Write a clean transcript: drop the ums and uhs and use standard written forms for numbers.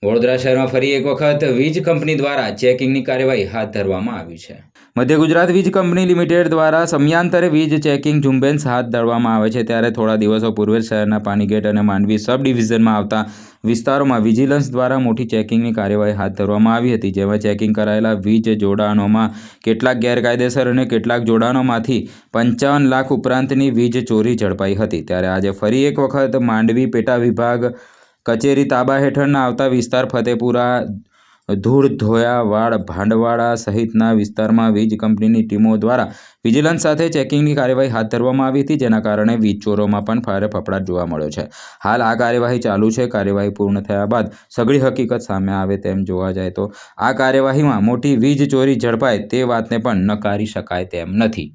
વડોદરા શહેરમાં ફરી એક વખત વીજ કંપની દ્વારા ચેકિંગની કાર્યવાહી હાથ ધરવામાં આવી છે। મધ્ય ગુજરાત વીજ કંપની લિમિટેડ દ્વારા સમયાંતરે વીજ ચેકિંગ ઝુંબેશ હાથ ધરવામાં આવે છે, ત્યારે થોડા દિવસો પૂર્વે શહેરના પાનીગેટ અને માંડવી સબ ડિવિઝનમાં આવતા વિસ્તારોમાં વિજિલન્સ દ્વારા મોટી ચેકિંગની કાર્યવાહી હાથ ધરવામાં આવી હતી, જેમાં ચેકિંગ કરાયેલા વીજ જોડાણોમાં કેટલાક ગેરકાયદેસર અને કેટલાક જોડાણોમાંથી 55 લાખ ઉપરાંતની વીજ ચોરી ઝડપાઈ હતી। ત્યારે આજે ફરી એક વખત માંડવી પેટા વિભાગ કચેરી તાબા હેઠળના આવતા વિસ્તાર ફતેપુરા, ધૂળધોયાવાડ, ભાંડવાડા સહિતના વિસ્તારમાં વીજ કંપનીની ટીમો દ્વારા વિજિલન્સ સાથે ચેકિંગની કાર્યવાહી હાથ ધરવામાં આવી હતી, જેના કારણે વીજ ચોરોમાં પણ ભારે ફફડાટ જોવા મળ્યો છે। હાલ આ કાર્યવાહી ચાલુ છે। કાર્યવાહી પૂર્ણ થયા બાદ સઘળી હકીકત સામે આવે તેમ જોવા જાય તો આ કાર્યવાહીમાં મોટી વીજ ચોરી ઝડપાય તે વાતને પણ નકારી શકાય તેમ નથી।